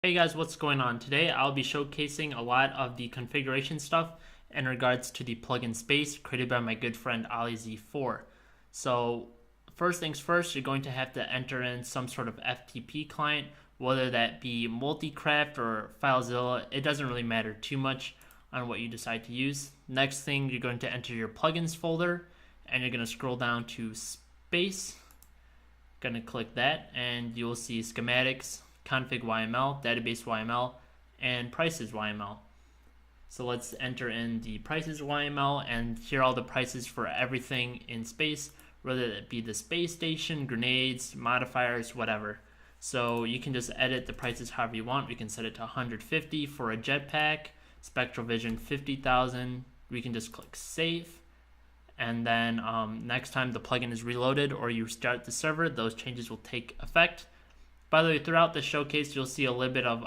Hey guys, what's going on? Today I'll be showcasing a lot of the configuration stuff in regards to the plugin space created by my good friend AliZ4. So first things first, you're going to have to enter in some sort of FTP client, whether that be Multicraft or FileZilla. It doesn't really matter too much on what you decide to use. Next thing, you're going to enter your plugins folder and you're going to scroll down to space. Going to click that and you'll see schematics, config YML, database YML, and prices YML. So let's enter in the prices YML, and here are all the prices for everything in space, whether it be the space station, grenades, modifiers, whatever. So you can just edit the prices however you want. We can set it to 150 for a jetpack, spectral vision 50,000. We can just click save. And then next time the plugin is reloaded or you start the server, those changes will take effect. By the way, throughout the showcase, you'll see a little bit of,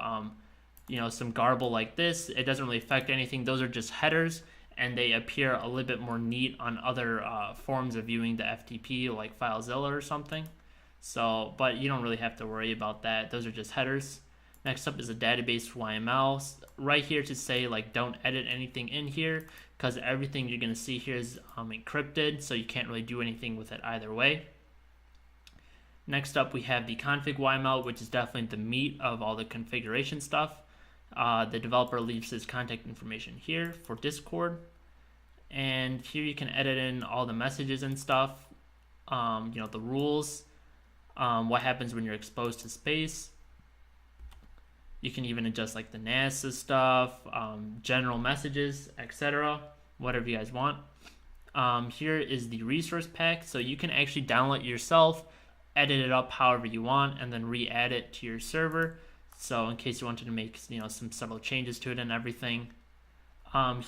some garble like this. It doesn't really affect anything. Those are just headers, and they appear a little bit more neat on other forms of viewing the FTP, like FileZilla or something. So, but you don't really have to worry about that. Those are just headers. Next up is a database YML. Right here to say, like, don't edit anything in here, because everything you're going to see here is encrypted, so you can't really do anything with it either way. Next up, we have the config YML, which is definitely the meat of all the configuration stuff. The developer leaves his contact information here for Discord. And here you can edit in all the messages and stuff, the rules, what happens when you're exposed to space. You can even adjust like the NASA stuff, general messages, etc., whatever you guys want. Here is the resource pack, so you can actually download it yourself, edit it up however you want, and then re-add it to your server. So in case you wanted to make some subtle changes to it and everything.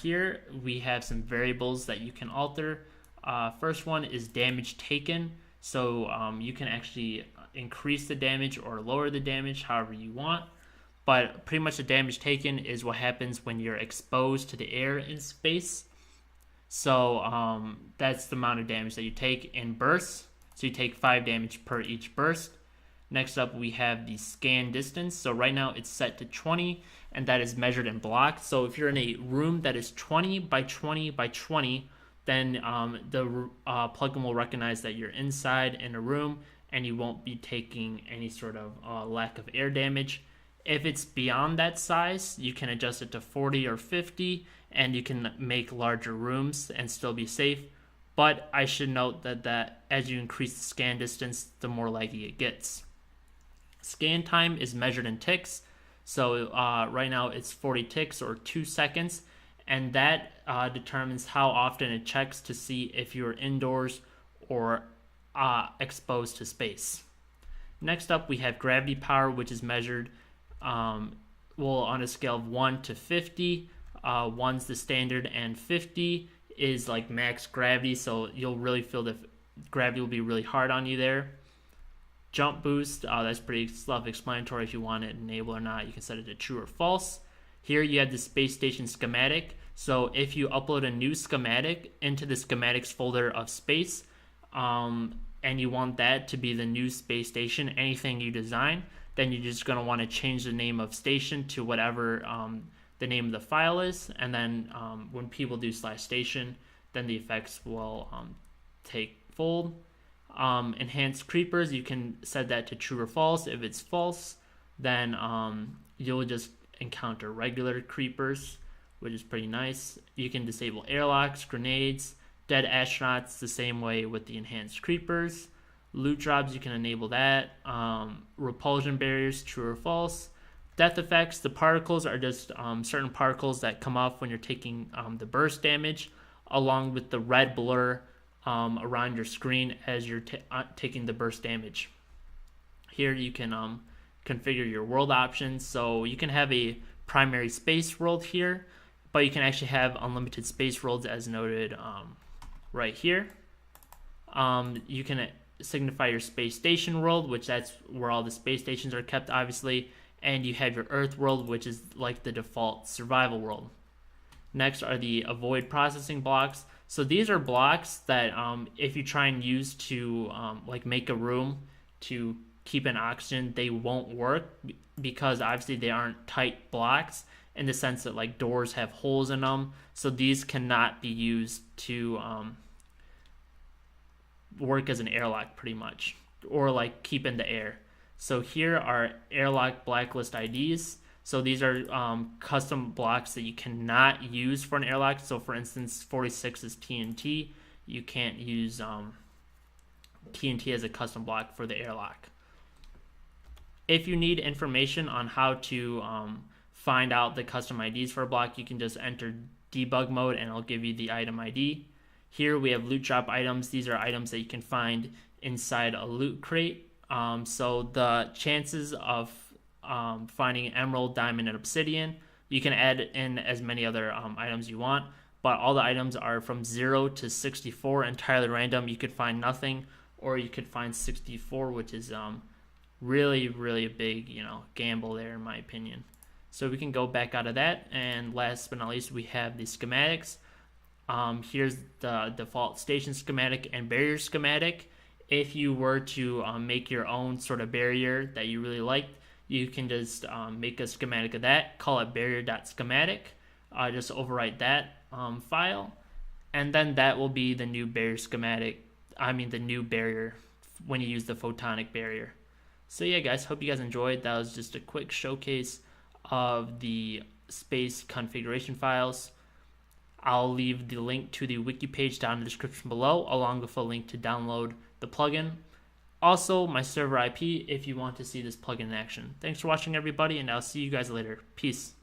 Here we have some variables that you can alter. First one is damage taken. So you can actually increase the damage or lower the damage however you want. But pretty much the damage taken is what happens when you're exposed to the air in space. So that's the amount of damage that you take in bursts. So you take 5 damage per each burst. Next up, we have the scan distance. So right now it's set to 20, and that is measured in blocks. So if you're in a room that is 20 by 20 by 20, then the plugin will recognize that you're inside in a room, and you won't be taking any sort of lack of air damage. If it's beyond that size, you can adjust it to 40 or 50, and you can make larger rooms and still be safe. But I should note that as you increase the scan distance, the more laggy it gets. Scan time is measured in ticks. So right now it's 40 ticks or 2 seconds. And that determines how often it checks to see if you're indoors or exposed to space. Next up, we have gravity power, which is measured on a scale of 1 to 50. 1's the standard, and 50 is like max gravity, so you'll really feel the gravity will be really hard on you there. Jump boost, that's pretty self-explanatory. If you want it enabled or not, you can set it to true or false. Here you have the space station schematic. So if you upload a new schematic into the schematics folder of space, and you want that to be the new space station, anything you design, then you're just going to want to change the name of station to whatever the name of the file is, and then when people do /station, then the effects will take fold. Enhanced creepers, you can set that to true or false. If it's false, then you'll just encounter regular creepers, which is pretty nice. You can disable airlocks, grenades, dead astronauts the same way with the enhanced creepers. Loot drops, you can enable that. Repulsion barriers, true or false. Death effects, the particles are just certain particles that come off when you're taking the burst damage, along with the red blur around your screen as you're taking the burst damage. Here you can configure your world options, so you can have a primary space world here, but you can actually have unlimited space worlds as noted right here. You can signify your space station world, which that's where all the space stations are kept, obviously. And you have your Earth world, which is like the default survival world. Next are the avoid processing blocks. So these are blocks that if you try and use to like make a room to keep in oxygen, they won't work because obviously they aren't tight blocks in the sense that like doors have holes in them. So these cannot be used to work as an airlock pretty much, or like keep in the air. So here are airlock blacklist IDs. So these are custom blocks that you cannot use for an airlock. So for instance, 46 is TNT. You can't use TNT as a custom block for the airlock. If you need information on how to find out the custom IDs for a block, you can just enter debug mode and it'll give you the item ID. Here we have loot drop items. These are items that you can find inside a loot crate. So the chances of finding emerald, diamond, and obsidian, you can add in as many other items you want, but all the items are from 0 to 64, entirely random. You could find nothing, or you could find 64, which is really a big gamble there in my opinion. So we can go back out of that, and last but not least, we have the schematics. Here's the default station schematic and barrier schematic. If you were to make your own sort of barrier that you really liked, you can just make a schematic of that, call it barrier.schematic, just overwrite that file, and then that will be the new barrier schematic, the new barrier when you use the photonic barrier. So yeah guys, hope you guys enjoyed. That was just a quick showcase of the space configuration files. I'll leave the link to the wiki page down in the description below, along with a link to download the plugin. Also, my server IP if you want to see this plugin in action. Thanks for watching everybody, and I'll see you guys later. Peace.